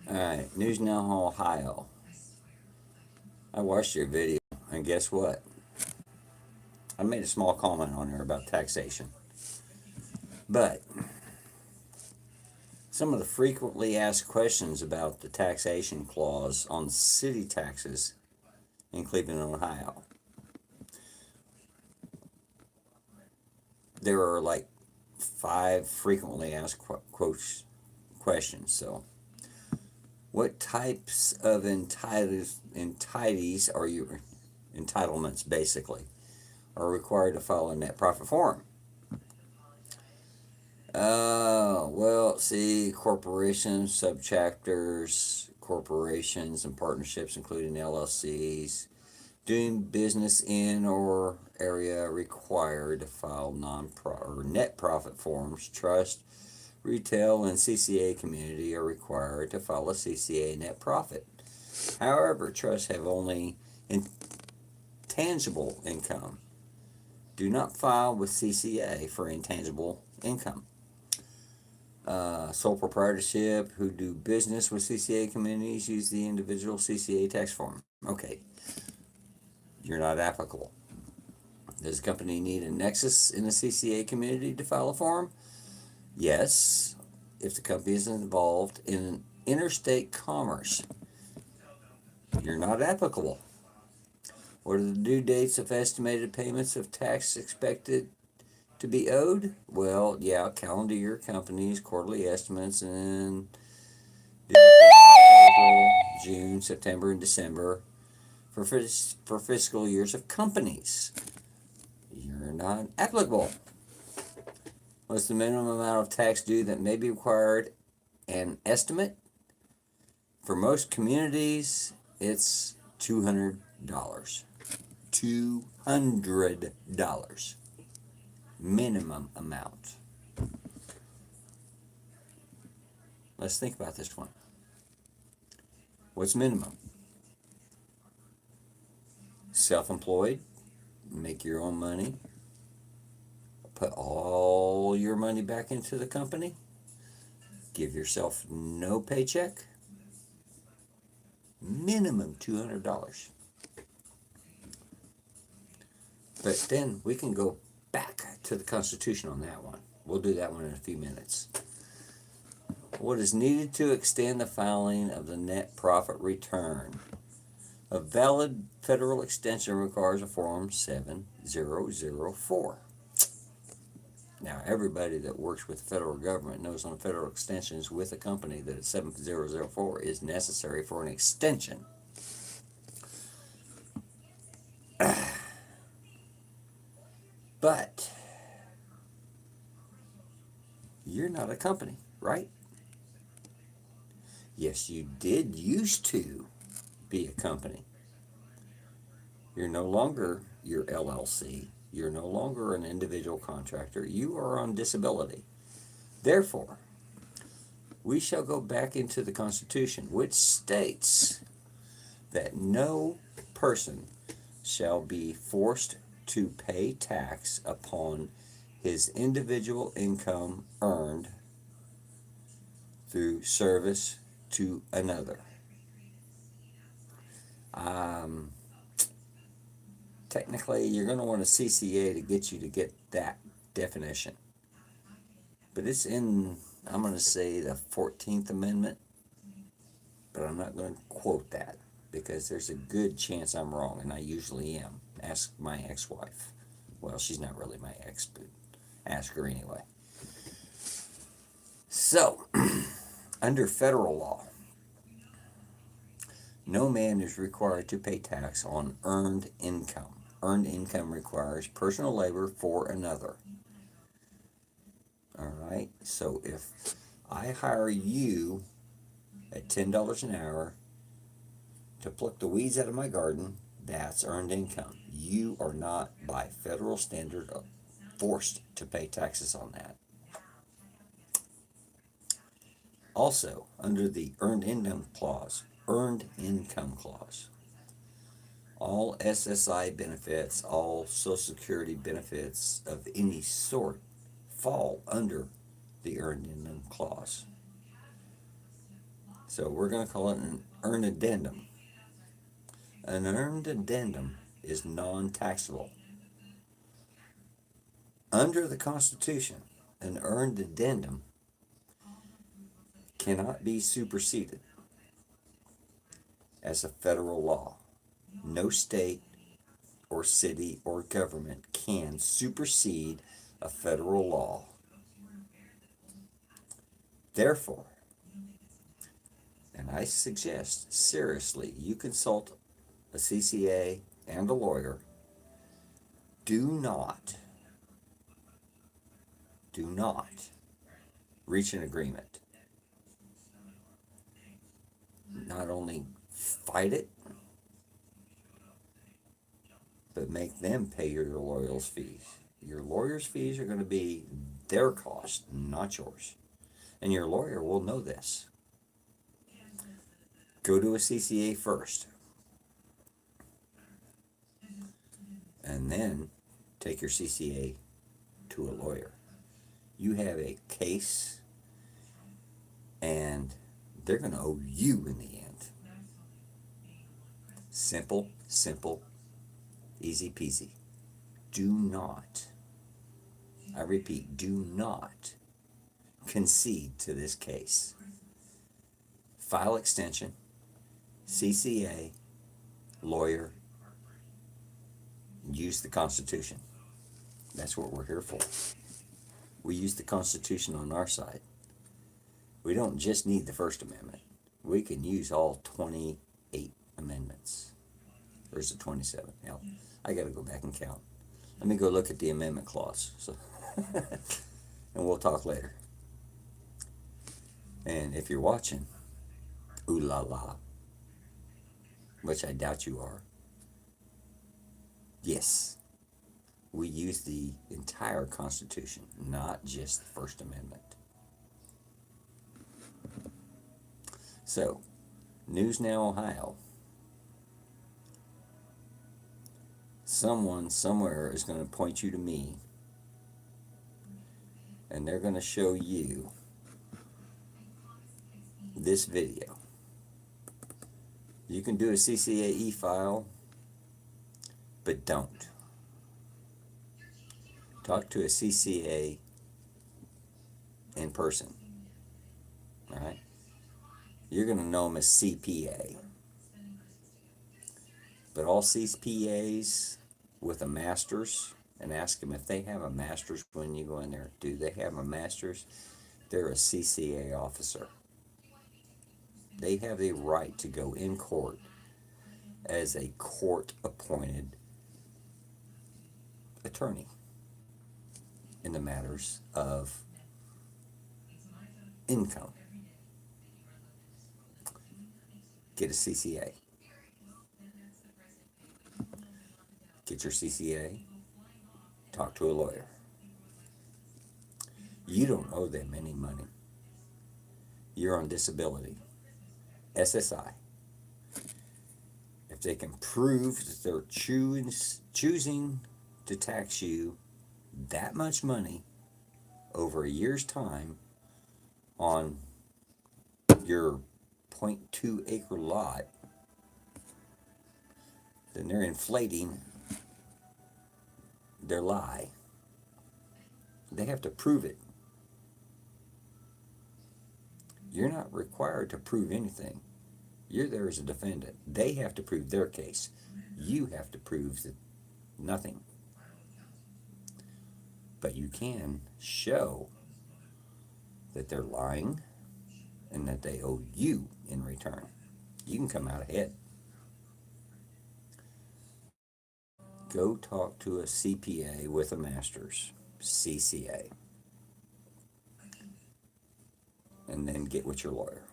Alright, News Now Ohio. I watched your video, and guess what? I made a small comment on there about taxation. But some of the frequently asked questions about the taxation clause on city taxes in Cleveland, Ohio. There are like 5 frequently asked questions. So, what types of entitlements basically are required to file a net profit form? Well, see, corporations, subchapters, corporations and partnerships, including LLCs, doing business in or area required to file net profit forms. Trust, retail, and CCA community are required to file a CCA net profit. However, trusts have only intangible income. Do not file with CCA for intangible income. Sole proprietorship who do business with CCA communities use the individual CCA tax form. Okay, you're not applicable. Does a company need a nexus in the CCA community to file a form? Yes, if the company is involved in interstate commerce. You're not applicable. What are the due dates of estimated payments of tax expected to be owed? Well, yeah, calendar year companies, quarterly estimates, and April, June, September, and December for fiscal years of companies. You're not applicable. What's the minimum amount of tax due that may be required? An estimate. For most communities, it's $200. $200 minimum amount. Let's think about this one. What's minimum? Self-employed, make your own money, put all your money back into the company, give yourself no paycheck, minimum $200. But then we can go back to the Constitution on that one. We'll do that one in a few minutes. What is needed to extend the filing of the net profit return? A valid federal extension requires a Form 7004. Now, everybody that works with the federal government knows on federal extensions with a company that a 7004 is necessary for an extension. But you're not a company, right? Yes, you did used to be a company. You're no longer your LLC. You're no longer an individual contractor. You are on disability. Therefore, we shall go back into the Constitution, which states that no person shall be forced to pay tax upon his individual income earned through service to another. Technically, you're going to want a CCA to get that definition. But it's in, I'm going to say, the 14th Amendment, but I'm not going to quote that because there's a good chance I'm wrong, and I usually am. Ask my ex-wife. Well, she's not really my ex, but ask her anyway. So, under federal law, no man is required to pay tax on earned income. Earned income requires personal labor for another. All right, so if I hire you at $10 an hour to pluck the weeds out of my garden, that's earned income. You are not, by federal standard, forced to pay taxes on that. Also, under the Earned Income Clause, all SSI benefits, all Social Security benefits of any sort fall under the Earned Income Clause. So we're going to call it an earned addendum. An earned addendum is non-taxable. Under the Constitution, an earned addendum cannot be superseded as a federal law. No state or city or government can supersede a federal law. Therefore, and I suggest seriously you consult a CCA and a lawyer. Do not reach an agreement. Not only fight it, but make them pay your lawyer's fees. Your lawyer's fees are going to be their cost, not yours. And your lawyer will know this. Go to a CCA first. And then take your CCA to a lawyer. You have a case, and they're going to owe you in the end. Simple, easy peasy. Do not, I repeat, do not concede to this case. File extension, CCA, lawyer, use the Constitution. That's what we're here for. We use the Constitution on our side. We don't just need the First Amendment. We can use all 28 amendments. There's a 27. Hell, I got to go back and count. Let me go look at the amendment clause. So, and we'll talk later. And if you're watching, ooh la la, which I doubt you are, yes, we use the entire Constitution, not just the First Amendment. So, News Now Ohio. Someone somewhere is going to point you to me, and they're going to show you this video. You can do a CCA e-file, but don't. Talk to a CCA in person. All right? You're going to know them as CPA. But all CPAs with a master's, and ask them if they have a master's when you go in there. Do they have a master's? They're a CCA officer. They have the right to go in court as a court-appointed attorney in the matters of income. Get a CCA. Get your CCA. Talk to a lawyer. You don't owe them any money. You're on disability. SSI. If they can prove that they're choosing to tax you that much money over a year's time on your 0.2 acre lot, then they're inflating their lie. They have to prove it. You're not required to prove anything. You're there as a defendant. They have to prove their case. You have to prove that nothing. But you can show that they're lying and that they owe you in return. You can come out ahead. Go talk to a CPA with a master's, CCA, and then get with your lawyer.